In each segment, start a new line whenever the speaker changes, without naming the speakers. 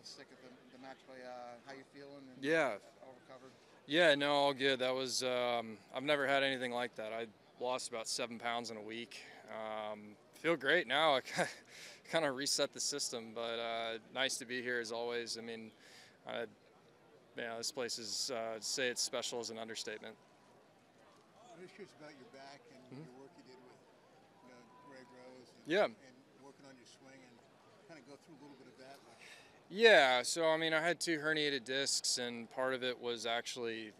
sick at the match play. How you feeling? And
Yeah.
all recovered?
Yeah, no, all good. That was, I've never had anything like that. I lost about 7 pounds in a week. Feel great now. I kind of reset the system, but nice to be here as always. I mean, yeah, this place is, to say it's special is an understatement.
I'm just curious about your back and your work you did with Greg Rose
Yeah.
and working on your swing and kind of go through a little bit of that.
Yeah, so I mean, I had 2 herniated discs, and part of it was actually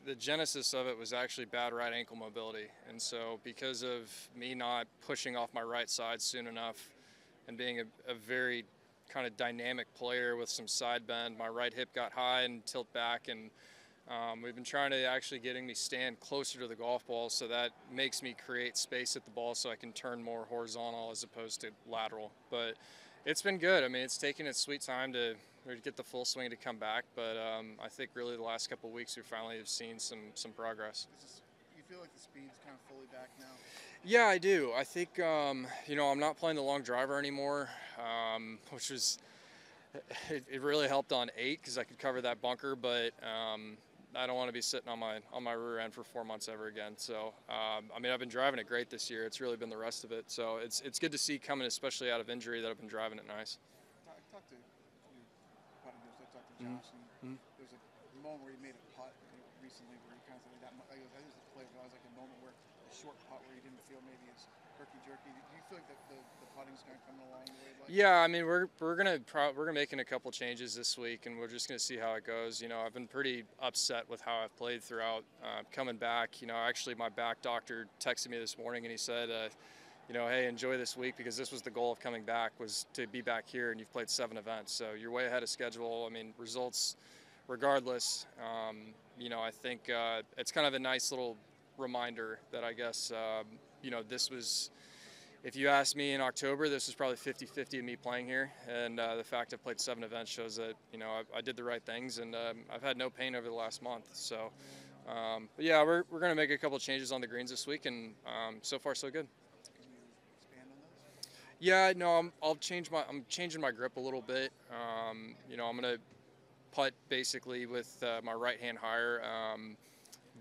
the genesis of it was actually bad right ankle mobility. And so, because of me not pushing off my right side soon enough and being a very kind of dynamic player with some side bend, my right hip got high and tilt back, and we've been trying to actually getting me stand closer to the golf ball, so that makes me create space at the ball so I can turn more horizontal as opposed to lateral. But it's been good. I mean, it's taken its sweet time to get the full swing to come back, but I think really the last couple of weeks we finally have seen some progress.
You feel like the speed's kind of fully back now?
Yeah, I do. I think, I'm not playing the long driver anymore, which was, it really helped on 8 because I could cover that bunker, but I don't want to be sitting on my rear end for 4 months ever again. So, I mean, I've been driving it great this year. It's really been the rest of it. So it's good to see coming, especially out of injury, that I've been driving it nice.
I talked to your putting coach. I talked to Josh, and there's a moment where he made a putt recently where he kind of said that. I think it was the play, but I was like a moment where a short putt where he didn't feel maybe as herky-jerky. Do you feel like the putting's kind of coming along the way?
Yeah, I mean, we're gonna making a couple changes this week, and we're just gonna see how it goes. I've been pretty upset with how I've played throughout coming back. Actually, my back doctor texted me this morning, and he said, hey, enjoy this week, because this was the goal of coming back, was to be back here, and you've played 7 events, so you're way ahead of schedule. I mean, results regardless. I think it's kind of a nice little reminder that I guess this was. If you asked me in October, this was probably 50-50 of me playing here, and the fact I've played 7 events shows that I did the right things, and I've had no pain over the last month. So, but yeah, we're going to make a couple of changes on the greens this week, and so far so good.
Can you expand on those?
Yeah, no, I'm changing my grip a little bit. I'm going to putt basically with my right hand higher.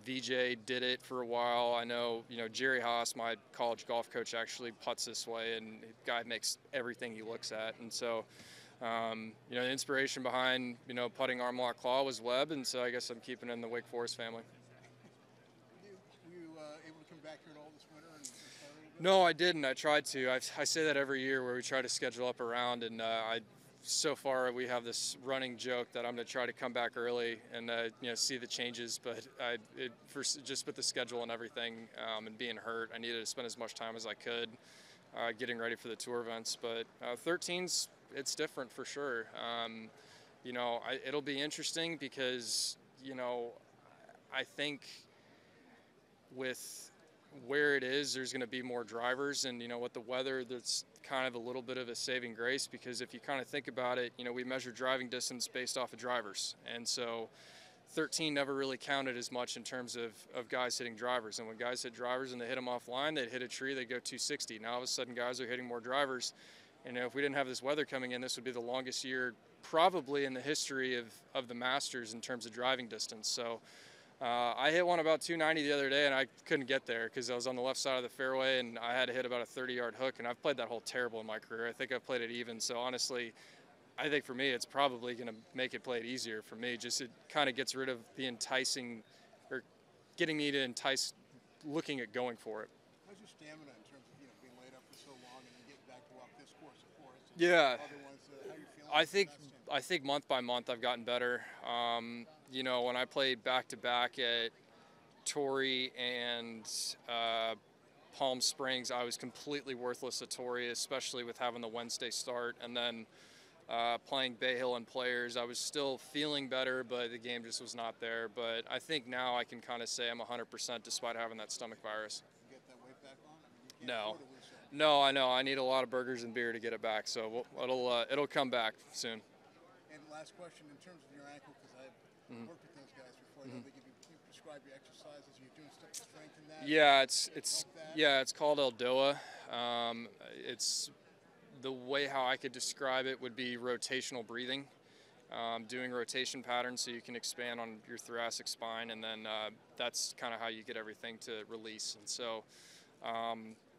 VJ did it for a while. I know, Jerry Haas, my college golf coach, actually putts this way, and the guy makes everything he looks at. And so, the inspiration behind, putting arm lock claw was Webb, and so I guess I'm keeping it in the Wake Forest family.
Were you able to come back here at all this winter and play a little bit?
No, I didn't. I tried to. I say that every year where we try to schedule up around, and so far we have this running joke that I'm going to try to come back early and see the changes, but just with the schedule and everything and being hurt, I needed to spend as much time as I could getting ready for the tour events. But 13's, it's different for sure. It'll be interesting because I think with where it is, there's going to be more drivers, and with the weather, that's kind of a little bit of a saving grace, because if you kind of think about it, we measure driving distance based off of drivers, and so 13 never really counted as much in terms of guys hitting drivers. And when guys hit drivers and they hit them offline, they'd hit a tree, they'd go 260. Now all of a sudden guys are hitting more drivers, and if we didn't have this weather coming in, this would be the longest year probably in the history of the Masters in terms of driving distance. So I hit one about 290 the other day, and I couldn't get there because I was on the left side of the fairway, and I had to hit about a 30-yard hook, and I've played that hole terrible in my career. I think I've played it even. So honestly, I think for me, it's probably going to make it play it easier for me. Just it kind of gets rid of the enticing, or getting me to entice looking at going for it.
How's your stamina in terms of being laid up for so long and getting back to walk this course, of course?
Yeah.
Other ones, how are you feeling?
I think month by month I've gotten better. When I played back-to-back at Torrey and Palm Springs, I was completely worthless at Torrey, especially with having the Wednesday start. And then playing Bay Hill and Players, I was still feeling better, but the game just was not there. But I think now I can kind of say I'm 100% despite having that stomach virus.
You get that weight back on? I mean, you can't
No.
afford to lose something.
No, I know. I need a lot of burgers and beer to get it back, so it'll come back soon.
And last question, in terms of your ankle, because I've worked with those guys before, I know they give you prescribe your exercises. You're doing stuff to strengthen that.
Yeah, it's called Eldoa. It's the way how I could describe it would be rotational breathing. doing rotation patterns so you can expand on your thoracic spine, and then that's kind of how you get everything to release. And so,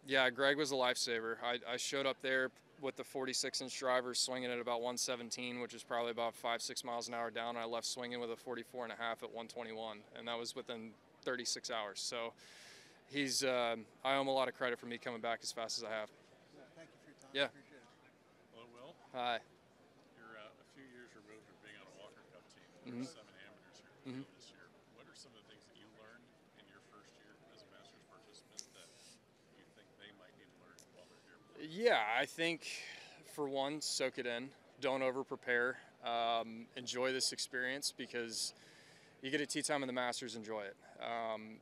yeah, Greg was a lifesaver. I showed up there with the 46-inch driver swinging at about 117, which is probably about 5-6 miles an hour down. And I left swinging with a 44.5 at 121, and that was within 36 hours. So he's I owe him a lot of credit for me coming back as fast as I have.
Thank you for your time.
Yeah.
Appreciate it.
Hello, Will.
Hi.
You're a few years removed from being on a Walker Cup team. There's 7 amateurs here this year. What are some of the things that you learned in your first year as a Masters participant that you think they might need to learn while they're here?
Yeah, I think for one, soak it in. Don't over prepare. Enjoy this experience because you get a tee time in the Masters, enjoy it.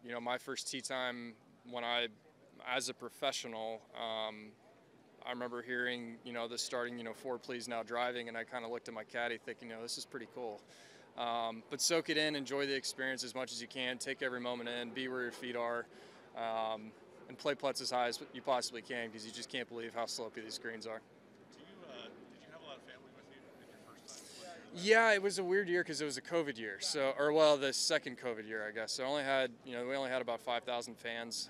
You know, my first tee time as a professional, I remember hearing, you know, the starting, you know, 4 please now driving, and I kind of looked at my caddy thinking, you know, this is pretty cool. But soak it in, enjoy the experience as much as you can, take every moment in, be where your feet are, and play putts as high as you possibly can because you just can't believe how slopey these greens are.
Did you have a lot of family with you in your first time?
Yeah, it was a weird year because it was a COVID year. So, or well, the second COVID year, I guess. So we only had about 5,000 fans.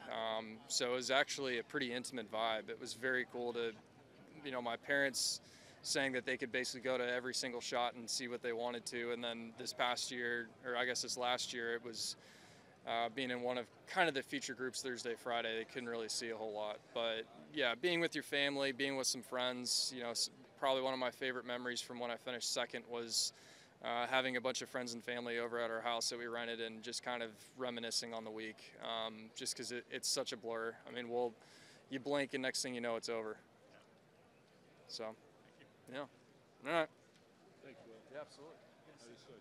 So it was actually a pretty intimate vibe. It was very cool to, you know, my parents saying that they could basically go to every single shot and see what they wanted to. And then this past year, or I guess this last year, it was being in one of kind of the feature groups Thursday, Friday. They couldn't really see a whole lot. But yeah, being with your family, being with some friends, you know, probably one of my favorite memories from when I finished second was having a bunch of friends and family over at our house that we rented and just kind of reminiscing on the week, just because it's such a blur. I mean, you blink and next thing you know, it's over. So, yeah. All right.
Thanks, Will.
Yeah, absolutely.
Understood.